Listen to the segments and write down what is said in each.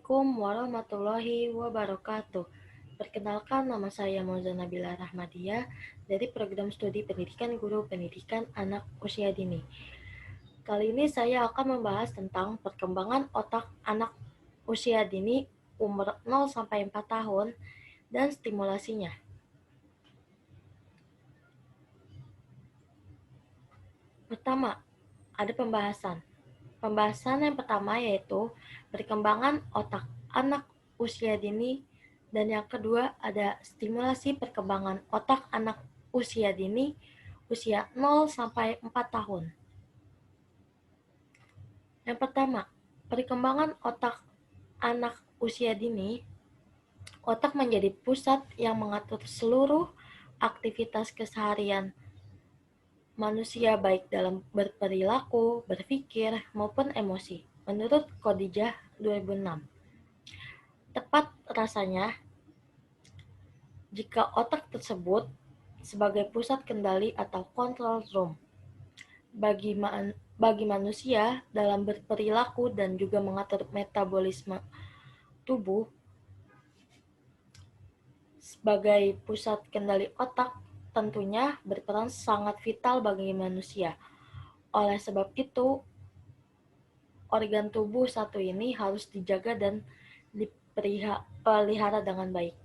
Assalamualaikum warahmatullahi wabarakatuh. Perkenalkan, nama saya Mauza Nabila Rahmadia dari Program Studi Pendidikan Guru Pendidikan Anak Usia Dini. Kali ini saya akan membahas tentang perkembangan otak anak usia dini umur 0-4 tahun dan stimulasinya. Pertama, ada pembahasan. Pembahasan yang pertama yaitu perkembangan otak anak usia dini, dan yang kedua ada stimulasi perkembangan otak anak usia dini usia 0-4 tahun. Yang pertama, perkembangan otak anak usia dini. Otak menjadi pusat yang mengatur seluruh aktivitas keseharian manusia baik dalam berperilaku, berpikir, maupun emosi, menurut Khadijah 2006. Tepat rasanya, jika otak tersebut sebagai pusat kendali atau control room bagi manusia dalam berperilaku dan juga mengatur metabolisme tubuh. Sebagai pusat kendali otak tentunya berperan sangat vital bagi manusia. Oleh sebab itu, organ tubuh satu ini harus dijaga dan dipelihara dengan baik.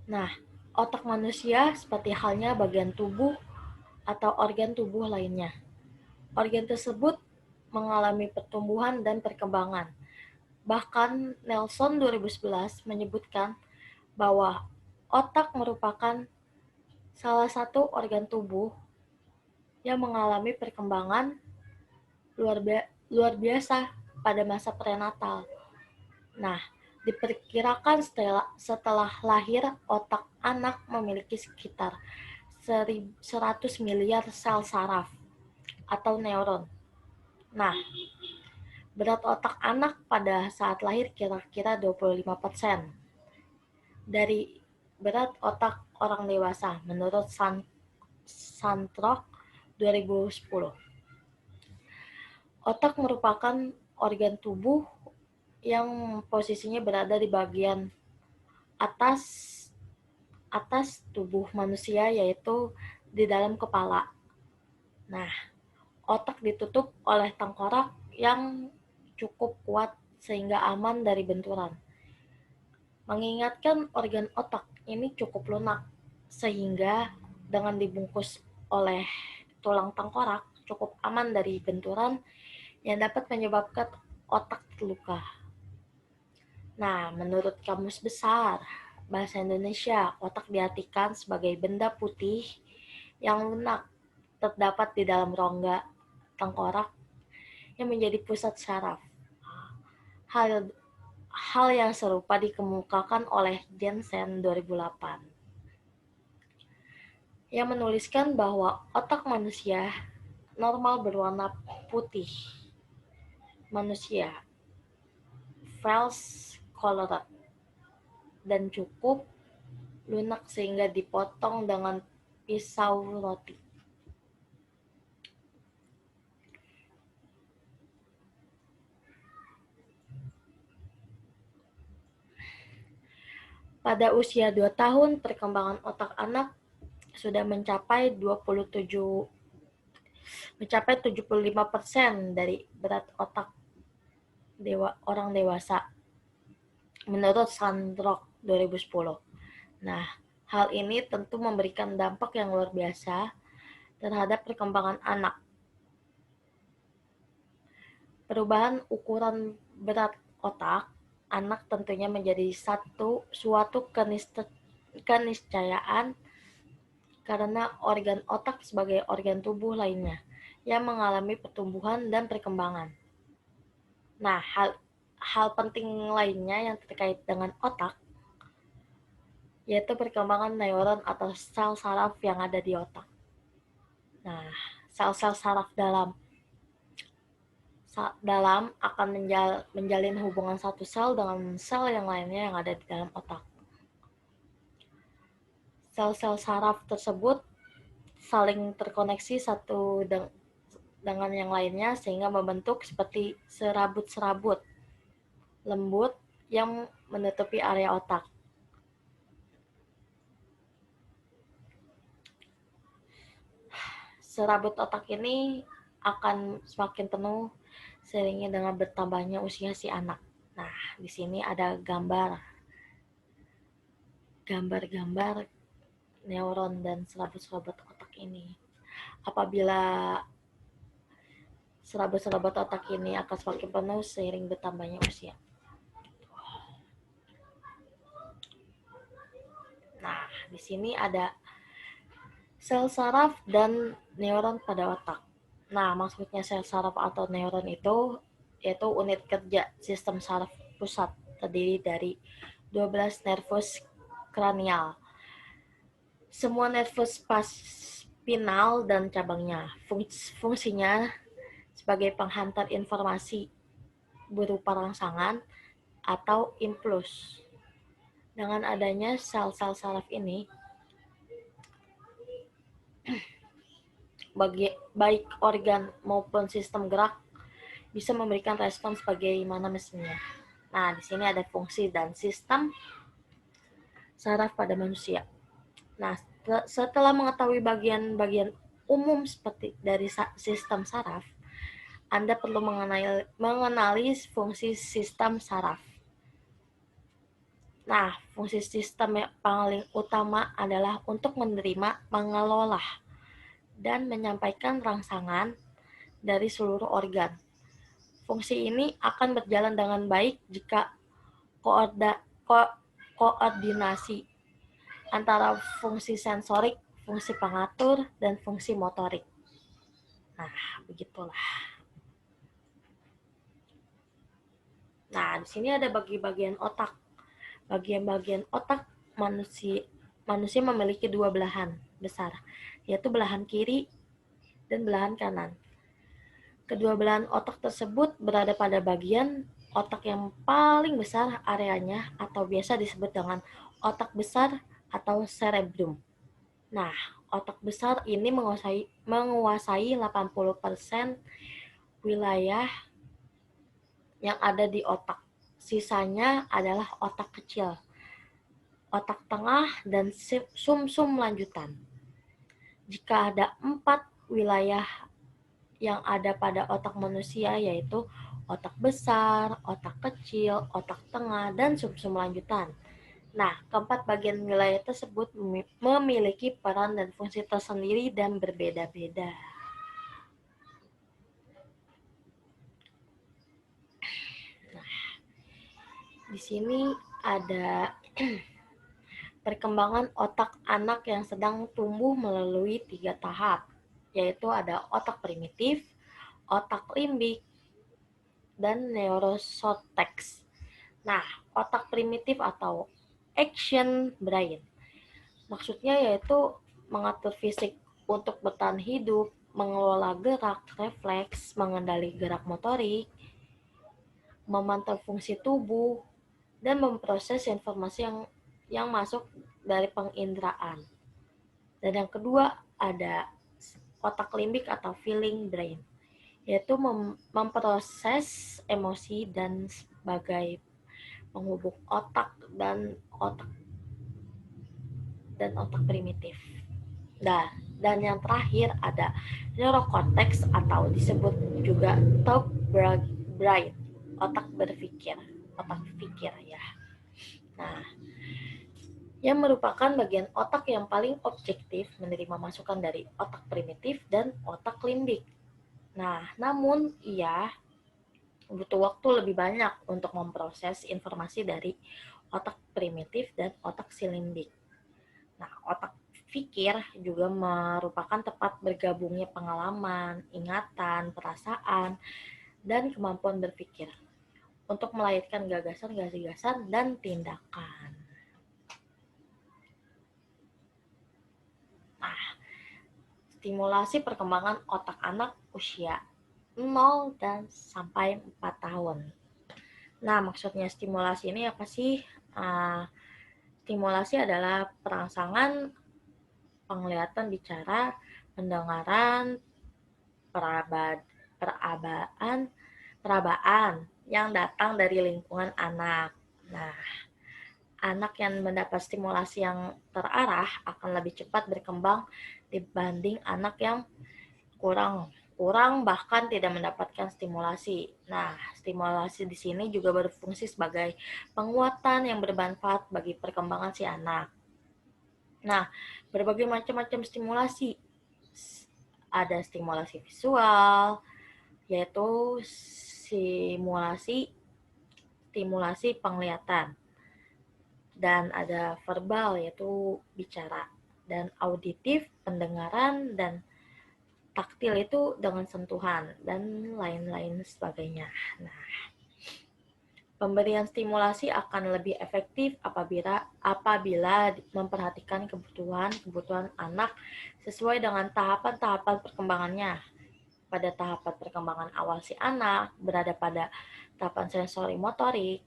Nah, otak manusia seperti halnya bagian tubuh atau organ tubuh lainnya. Organ tersebut mengalami pertumbuhan dan perkembangan. Bahkan Nelson 2011 menyebutkan bahwa otak merupakan salah satu organ tubuh yang mengalami perkembangan luar biasa pada masa prenatal. Nah, diperkirakan setelah lahir, otak anak memiliki sekitar 100 miliar sel saraf atau neuron. Nah, berat otak anak pada saat lahir kira-kira 25% dari berat otak orang dewasa menurut Santrok 2010. Otak merupakan organ tubuh yang posisinya berada di bagian atas tubuh manusia, yaitu di dalam kepala. Nah, otak ditutup oleh tengkorak yang cukup kuat sehingga aman dari benturan. Mengingatkan organ otak ini cukup lunak, sehingga dengan dibungkus oleh tulang tengkorak cukup aman dari benturan yang dapat menyebabkan otak terluka. Nah, menurut Kamus Besar Bahasa Indonesia, otak diartikan sebagai benda putih yang lunak terdapat di dalam rongga tengkorak yang menjadi pusat saraf. Hal yang serupa dikemukakan oleh Jensen 2008 yang menuliskan bahwa otak manusia normal berwarna putih manusia, false colored, dan cukup lunak sehingga dipotong dengan pisau roti. Pada usia 2 tahun, perkembangan otak anak sudah mencapai 75% dari berat otak orang dewasa menurut Sandrock 2010. Nah, hal ini tentu memberikan dampak yang luar biasa terhadap perkembangan anak. Perubahan ukuran berat otak anak tentunya menjadi suatu keniscayaan karena organ otak sebagai organ tubuh lainnya yang mengalami pertumbuhan dan perkembangan. Nah, hal penting lainnya yang terkait dengan otak yaitu perkembangan neuron atau sel saraf yang ada di otak. Nah, sel-sel saraf dalam akan menjalin hubungan satu sel dengan sel yang lainnya yang ada di dalam otak. Sel-sel saraf tersebut saling terkoneksi dengan yang lainnya sehingga membentuk seperti serabut-serabut lembut yang menutupi area otak. Serabut otak ini akan semakin penuh seiringnya dengan bertambahnya usia si anak. Nah, di sini ada gambar-gambar neuron dan serabut-serabut otak ini. Apabila serabut-serabut otak ini akan semakin penuh seiring bertambahnya usia. Nah, di sini ada sel saraf dan neuron pada otak. Nah, maksudnya sel saraf atau neuron itu yaitu unit kerja sistem saraf pusat terdiri dari 12 nervus kranial. Semua nervus spinal dan cabangnya. Fungsinya sebagai penghantar informasi berupa rangsangan atau impuls. Dengan adanya sel-sel saraf ini, baik organ maupun sistem gerak bisa memberikan respons bagaimana mestinya. Nah, di sini ada fungsi dan sistem saraf pada manusia. Nah, setelah mengetahui bagian-bagian umum seperti dari sistem saraf, Anda perlu mengenali fungsi sistem saraf. Nah, fungsi sistem yang paling utama adalah untuk menerima, mengelola, dan menyampaikan rangsangan dari seluruh organ. Fungsi ini akan berjalan dengan baik jika koordinasi antara fungsi sensorik, fungsi pengatur, dan fungsi motorik. Nah, begitulah. Nah, di sini ada bagian otak. Bagian-bagian otak manusia memiliki dua belahan besar, yaitu belahan kiri dan belahan kanan. Kedua belahan otak tersebut berada pada bagian otak yang paling besar areanya atau biasa disebut dengan otak besar atau cerebrum. Nah, otak besar ini menguasai 80% wilayah yang ada di otak. Sisanya adalah otak kecil, otak tengah, dan sumsum lanjutan. Jika ada 4 wilayah yang ada pada otak manusia, yaitu otak besar, otak kecil, otak tengah, dan sumsum lanjutan. Nah, keempat bagian wilayah tersebut memiliki peran dan fungsi tersendiri dan berbeda-beda. Nah, di sini ada perkembangan otak anak yang sedang tumbuh melalui 3 tahap, yaitu ada otak primitif, otak limbik, dan neurocortex. Nah, otak primitif atau action brain, maksudnya yaitu mengatur fisik untuk bertahan hidup, mengelola gerak, refleks, mengendali gerak motorik, memantau fungsi tubuh, dan memproses informasi yang masuk dari penginderaan. Dan yang kedua ada otak limbik atau feeling brain, yaitu memproses emosi dan sebagai penghubung otak dan otak primitif. Dan yang terakhir ada neurocortex atau disebut juga top brain, otak berpikir, otak pikir ya. Nah, yang merupakan bagian otak yang paling objektif menerima masukan dari otak primitif dan otak limbik. Nah, namun ia butuh waktu lebih banyak untuk memproses informasi dari otak primitif dan otak si limbik. Nah, otak pikir juga merupakan tempat bergabungnya pengalaman, ingatan, perasaan, dan kemampuan berpikir untuk melahirkan gagasan-gagasan dan tindakan. Nah, stimulasi perkembangan otak anak usia 0 dan sampai 4 tahun. Nah, maksudnya stimulasi ini apa sih? Stimulasi adalah perangsangan penglihatan, bicara, pendengaran, perabaan yang datang dari lingkungan anak. Nah, anak yang mendapat stimulasi yang terarah akan lebih cepat berkembang dibanding anak yang kurang bahkan tidak mendapatkan stimulasi. Nah, stimulasi di sini juga berfungsi sebagai penguatan yang bermanfaat bagi perkembangan si anak. Nah, berbagai macam-macam stimulasi. Ada stimulasi visual, yaitu stimulasi penglihatan. Dan ada verbal, yaitu bicara. Dan auditif, pendengaran, dan taktil itu dengan sentuhan, dan lain-lain sebagainya. Nah, pemberian stimulasi akan lebih efektif apabila memperhatikan kebutuhan anak sesuai dengan tahapan-tahapan perkembangannya. Pada tahapan perkembangan awal si anak berada pada tahapan sensori motorik,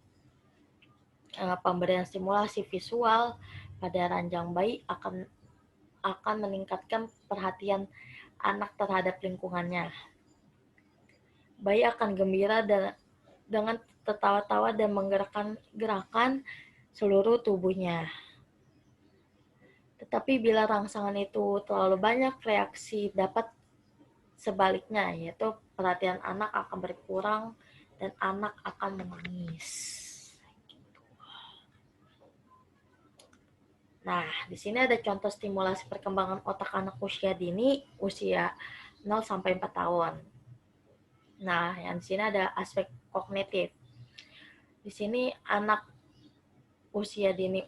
pemberian stimulasi visual pada ranjang bayi akan meningkatkan perhatian anak terhadap lingkungannya. Bayi akan gembira dengan tertawa-tawa dan menggerakkan seluruh tubuhnya. Tetapi bila rangsangan itu terlalu banyak, reaksi dapat sebaliknya, yaitu perhatian anak akan berkurang dan anak akan menangis. Nah, di sini ada contoh stimulasi perkembangan otak anak usia dini, usia 0 sampai 4 tahun. Nah, yang di sini ada aspek kognitif. Di sini anak usia dini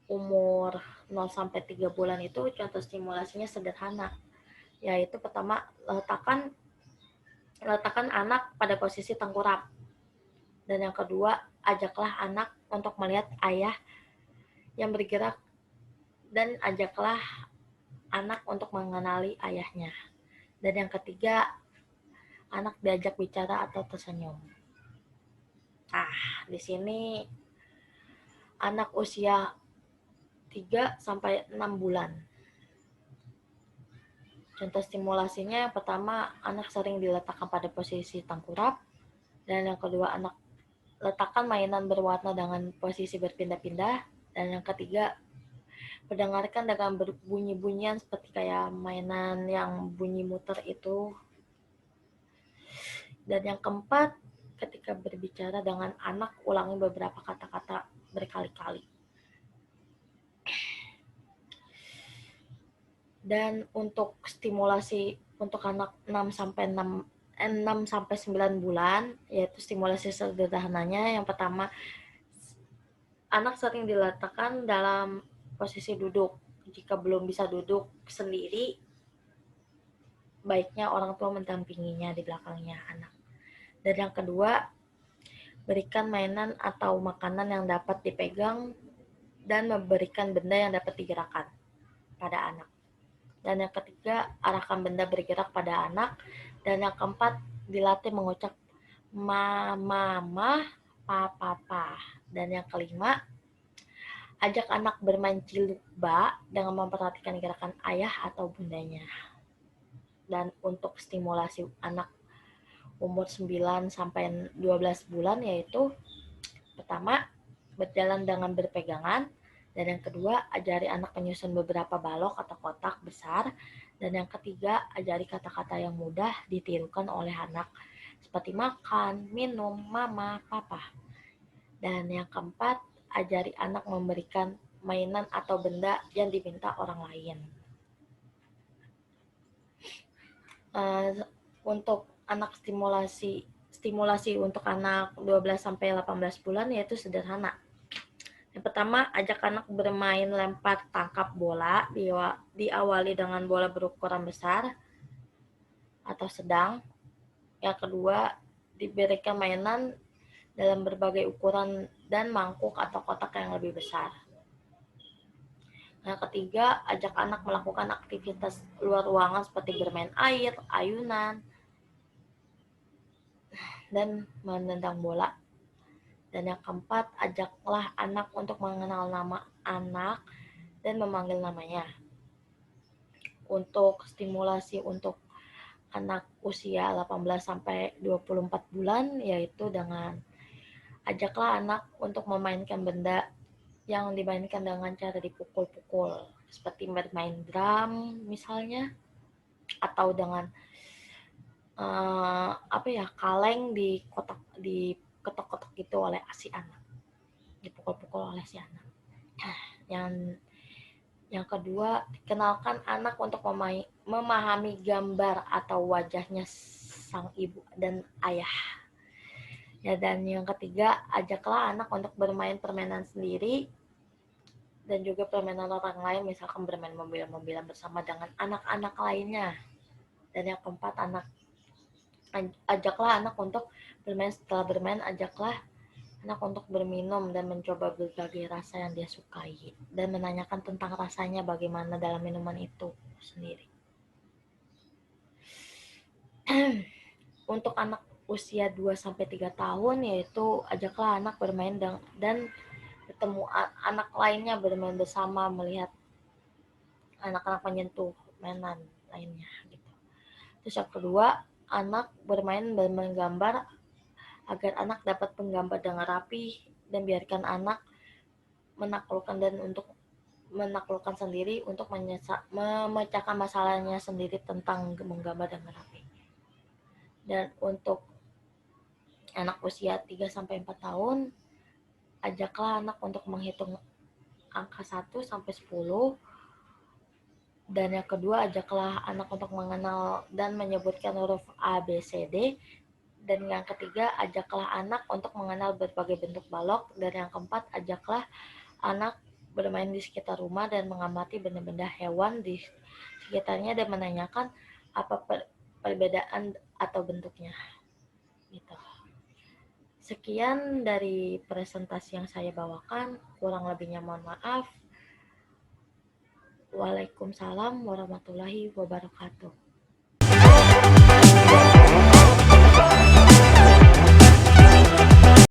umur 0 sampai 3 bulan itu contoh stimulasinya sederhana, yaitu pertama letakkan anak pada posisi tengkurap. Dan yang kedua, ajaklah anak untuk melihat ayah yang bergerak dan ajaklah anak untuk mengenali ayahnya. Dan yang ketiga, anak diajak bicara atau tersenyum. Nah, di sini anak usia 3 sampai 6 bulan. Contoh stimulasinya yang pertama, anak sering diletakkan pada posisi tengkurap. Dan yang kedua, anak letakkan mainan berwarna dengan posisi berpindah-pindah. Dan yang ketiga, mendengarkan dengan berbunyi-bunyian seperti kayak mainan yang bunyi muter itu. Dan yang keempat, ketika berbicara dengan anak, ulangi beberapa kata-kata berkali-kali. Dan untuk stimulasi untuk anak 6 sampai 9 bulan, yaitu stimulasi sederhananya, yang pertama, anak sering diletakkan dalam posisi duduk. Jika belum bisa duduk sendiri, baiknya orang tua mendampinginya di belakangnya anak. Dan yang kedua, berikan mainan atau makanan yang dapat dipegang dan memberikan benda yang dapat digerakkan pada anak. Dan yang ketiga, arahkan benda bergerak pada anak. Dan yang keempat, dilatih mengucap mama, papa. Dan yang kelima, ajak anak bermain ciluba dengan memperhatikan gerakan ayah atau bundanya. Dan untuk stimulasi anak umur 9 sampai 12 bulan, yaitu pertama, berjalan dengan berpegangan. Dan yang kedua, ajari anak menyusun beberapa balok atau kotak besar. Dan yang ketiga, ajari kata-kata yang mudah ditirukan oleh anak, seperti makan, minum, mama, papa. Dan yang keempat, ajari anak memberikan mainan atau benda yang diminta orang lain. Untuk anak stimulasi untuk anak 12 sampai 18 bulan yaitu sederhana. Yang pertama, ajak anak bermain lempar tangkap bola, diawali dengan bola berukuran besar atau sedang. Yang kedua, diberikan mainan dalam berbagai ukuran dan mangkuk atau kotak yang lebih besar. Yang ketiga, ajak anak melakukan aktivitas luar ruangan seperti bermain air, ayunan, dan menendang bola. Dan yang keempat, ajaklah anak untuk mengenal nama anak dan memanggil namanya. Untuk stimulasi untuk anak usia 18 sampai 24 bulan, yaitu dengan ajaklah anak untuk memainkan benda yang dimainkan dengan cara dipukul-pukul, seperti bermain drum misalnya, atau dengan kaleng di kotak, di ketok-ketok gitu oleh si anak, dipukul-pukul oleh si anak. Yang kedua, kenalkan anak untuk memahami gambar atau wajahnya sang ibu dan ayah. Ya, dan yang ketiga, ajaklah anak untuk bermain permainan sendiri dan juga permainan orang lain, misalkan bermain mobil-mobilan bersama dengan anak-anak lainnya. Dan yang keempat, ajaklah anak untuk bermain. Setelah bermain, ajaklah anak untuk berminum dan mencoba berbagai rasa yang dia sukai, dan menanyakan tentang rasanya bagaimana dalam minuman itu sendiri. Untuk anak usia 2-3 tahun, yaitu ajaklah anak bermain dan bertemu anak lainnya, bermain bersama, melihat anak-anak menyentuh mainan lainnya gitu. Terus yang kedua, anak bermain dan menggambar agar anak dapat menggambar dengan rapi, dan biarkan anak menaklukkan sendiri untuk memecahkan masalahnya sendiri tentang menggambar dengan rapi. Dan untuk anak usia 3-4 tahun, ajaklah anak untuk menghitung angka 1-10. Dan yang kedua, ajaklah anak untuk mengenal dan menyebutkan huruf A, B, C, D. Dan yang ketiga, ajaklah anak untuk mengenal berbagai bentuk balok. Dan yang keempat, ajaklah anak bermain di sekitar rumah dan mengamati benda-benda hewan di sekitarnya dan menanyakan apa perbedaan atau bentuknya. Gitu. Sekian dari presentasi yang saya bawakan. Kurang lebihnya mohon maaf. Waalaikumsalam warahmatullahi wabarakatuh.